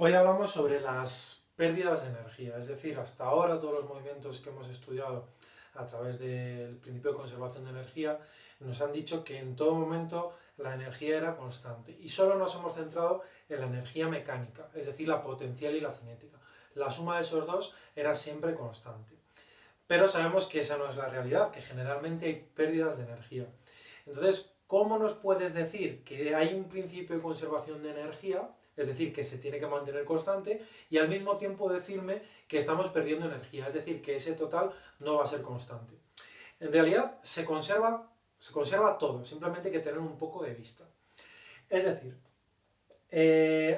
Hoy hablamos sobre las pérdidas de energía, es decir, hasta ahora todos los movimientos que hemos estudiado a través del principio de conservación de energía nos han dicho que en todo momento la energía era constante y solo nos hemos centrado en la energía mecánica, es decir, la potencial y la cinética. La suma de esos dos era siempre constante. Pero sabemos que esa no es la realidad, que generalmente hay pérdidas de energía. Entonces, ¿cómo nos puedes decir que hay un principio de conservación de energía? Es decir, que se tiene que mantener constante, y al mismo tiempo decirme que estamos perdiendo energía, es decir, que ese total no va a ser constante. En realidad se conserva todo, simplemente hay que tener un poco de vista. Es decir,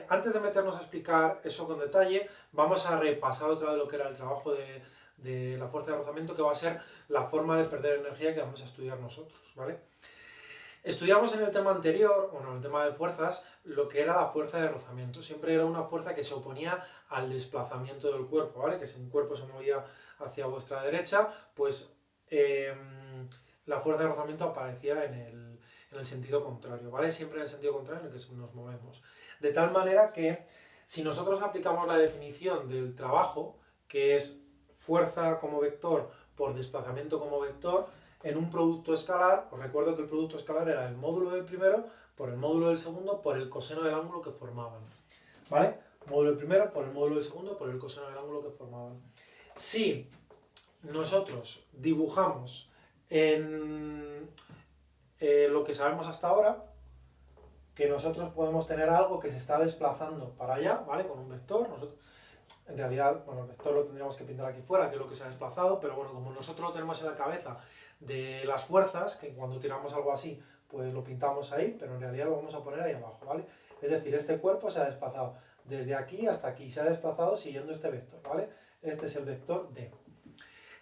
antes de meternos a explicar eso con detalle, vamos a repasar otra vez lo que era el trabajo de la fuerza de rozamiento, que va a ser la forma de perder energía que vamos a estudiar nosotros, ¿vale? Estudiamos en el tema anterior, bueno, en el tema de fuerzas, lo que era la fuerza de rozamiento. Siempre era una fuerza que se oponía al desplazamiento del cuerpo, ¿vale? Que si un cuerpo se movía hacia vuestra derecha, pues la fuerza de rozamiento aparecía en el sentido contrario, ¿vale? Siempre en el sentido contrario en el que nos movemos. De tal manera que si nosotros aplicamos la definición del trabajo, que es fuerza como vector por desplazamiento como vector, en un producto escalar, os recuerdo que el producto escalar era el módulo del primero por el módulo del segundo por el coseno del ángulo que formaban. ¿Vale? Módulo del primero por el módulo del segundo por el coseno del ángulo que formaban. Si nosotros dibujamos en lo que sabemos hasta ahora, que nosotros podemos tener algo que se está desplazando para allá, ¿vale? Con un vector. En realidad, bueno, el vector lo tendríamos que pintar aquí fuera, que es lo que se ha desplazado, pero bueno, como nosotros lo tenemos en la cabeza de las fuerzas, que cuando tiramos algo así, pues lo pintamos ahí, pero en realidad lo vamos a poner ahí abajo, ¿vale? Es decir, este cuerpo se ha desplazado desde aquí hasta aquí, se ha desplazado siguiendo este vector, ¿vale? Este es el vector D.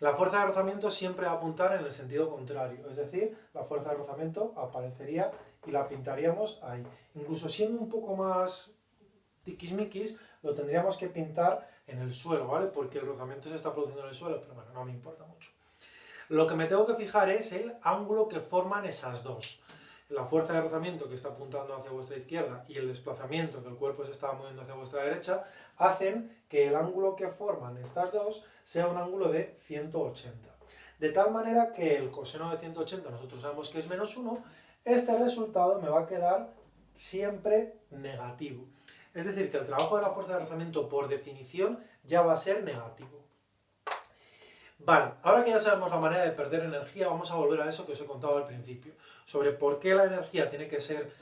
La fuerza de rozamiento siempre va a apuntar en el sentido contrario, es decir, la fuerza de rozamiento aparecería y la pintaríamos ahí. Incluso siendo un poco más tiquismiquis, lo tendríamos que pintar en el suelo, ¿vale? Porque el rozamiento se está produciendo en el suelo, pero bueno, no me importa mucho. Lo que me tengo que fijar es el ángulo que forman esas dos. La fuerza de rozamiento que está apuntando hacia vuestra izquierda y el desplazamiento que el cuerpo se está moviendo hacia vuestra derecha hacen que el ángulo que forman estas dos sea un ángulo de 180. De tal manera que el coseno de 180 nosotros sabemos que es menos 1, este resultado me va a quedar siempre negativo. Es decir, que el trabajo de la fuerza de rozamiento por definición ya va a ser negativo. Vale, ahora que ya sabemos la manera de perder energía, vamos a volver a eso que os he contado al principio, sobre por qué la energía tiene que ser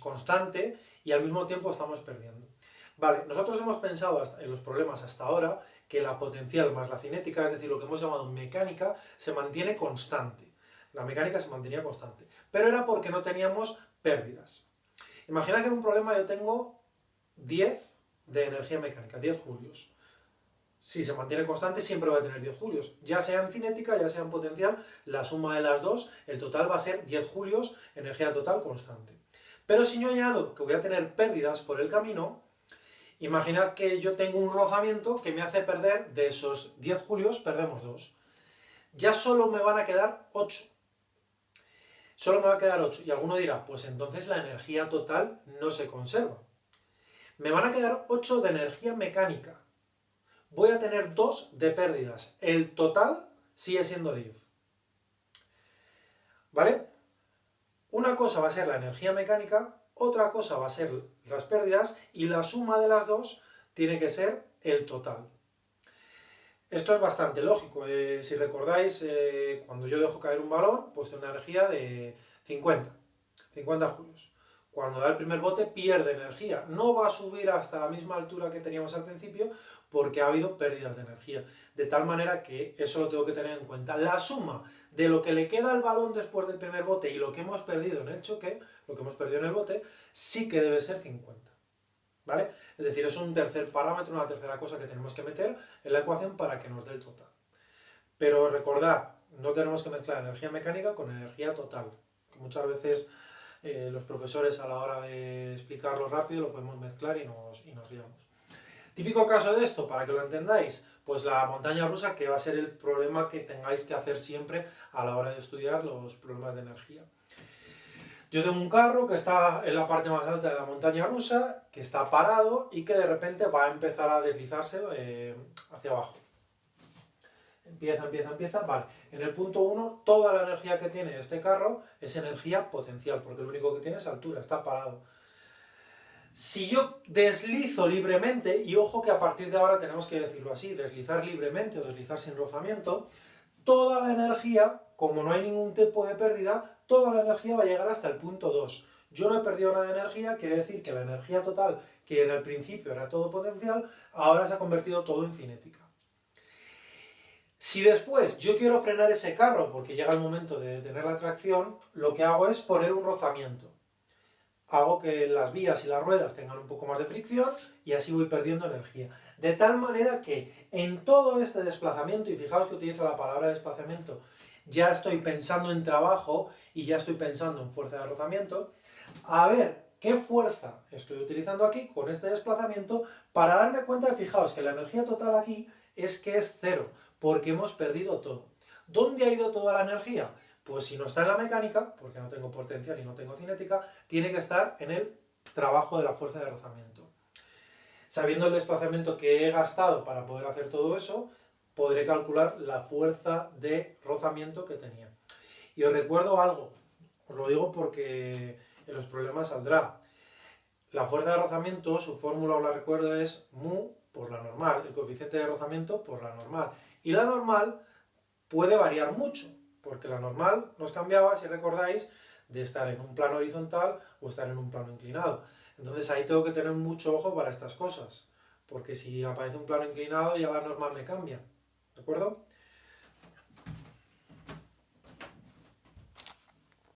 constante y al mismo tiempo estamos perdiendo. Vale, nosotros hemos pensado en los problemas hasta ahora que la potencial más la cinética, es decir, lo que hemos llamado mecánica, se mantiene constante. La mecánica se mantenía constante, pero era porque no teníamos pérdidas. Imaginad que en un problema yo tengo 10 de energía mecánica, 10 julios. Si se mantiene constante, siempre va a tener 10 julios. Ya sea en cinética, ya sea en potencial, la suma de las dos, el total va a ser 10 julios, energía total constante. Pero si yo añado que voy a tener pérdidas por el camino, imaginad que yo tengo un rozamiento que me hace perder, de esos 10 julios, perdemos 2. Ya solo me van a quedar 8. Solo me va a quedar 8. Y alguno dirá, pues entonces la energía total no se conserva. Me van a quedar 8 de energía mecánica. Voy a tener 2 de pérdidas. El total sigue siendo 10. ¿Vale? Una cosa va a ser la energía mecánica, otra cosa va a ser las pérdidas, y la suma de las dos tiene que ser el total. Esto es bastante lógico. Si recordáis, cuando yo dejo caer un balón, pues tiene una energía de 50 julios. Cuando da el primer bote pierde energía. No va a subir hasta la misma altura que teníamos al principio porque ha habido pérdidas de energía. De tal manera que eso lo tengo que tener en cuenta. La suma de lo que le queda al balón después del primer bote y lo que hemos perdido en el choque, lo que hemos perdido en el bote, sí que debe ser 50. ¿Vale? Es decir, es un tercer parámetro, una tercera cosa que tenemos que meter en la ecuación para que nos dé el total. Pero recordad, no tenemos que mezclar energía mecánica con energía total. Que muchas veces los profesores a la hora de explicarlo rápido lo podemos mezclar y nos liamos. Típico caso de esto, para que lo entendáis, pues la montaña rusa, que va a ser el problema que tengáis que hacer siempre a la hora de estudiar los problemas de energía. Yo tengo un carro que está en la parte más alta de la montaña rusa, que está parado y que de repente va a empezar a deslizarse hacia abajo. Empieza, vale. En el punto 1, toda la energía que tiene este carro es energía potencial, porque lo único que tiene es altura, está parado. Si yo deslizo libremente, y ojo que a partir de ahora tenemos que decirlo así, deslizar libremente o deslizar sin rozamiento, toda la energía, como no hay ningún tipo de pérdida, toda la energía va a llegar hasta el punto 2. Yo no he perdido nada de energía, quiere decir que la energía total, que en el principio era todo potencial, ahora se ha convertido todo en cinética. Si después yo quiero frenar ese carro porque llega el momento de detener la tracción, lo que hago es poner un rozamiento. Hago que las vías y las ruedas tengan un poco más de fricción y así voy perdiendo energía. De tal manera que en todo este desplazamiento, y fijaos que utilizo la palabra desplazamiento, ya estoy pensando en trabajo y ya estoy pensando en fuerza de rozamiento, a ver qué fuerza estoy utilizando aquí con este desplazamiento para darme cuenta de, fijaos, que la energía total aquí es que es cero, porque hemos perdido todo. ¿Dónde ha ido toda la energía? Pues si no está en la mecánica, porque no tengo potencial y no tengo cinética, tiene que estar en el trabajo de la fuerza de rozamiento. Sabiendo el desplazamiento que he gastado para poder hacer todo eso, podré calcular la fuerza de rozamiento que tenía. Y os recuerdo algo, os lo digo porque en los problemas saldrá. La fuerza de rozamiento, su fórmula os la recuerdo, es mu por la normal, el coeficiente de rozamiento por la normal. Y la normal puede variar mucho, porque la normal nos cambiaba, si recordáis, de estar en un plano horizontal o estar en un plano inclinado. Entonces ahí tengo que tener mucho ojo para estas cosas, porque si aparece un plano inclinado ya la normal me cambia, ¿de acuerdo?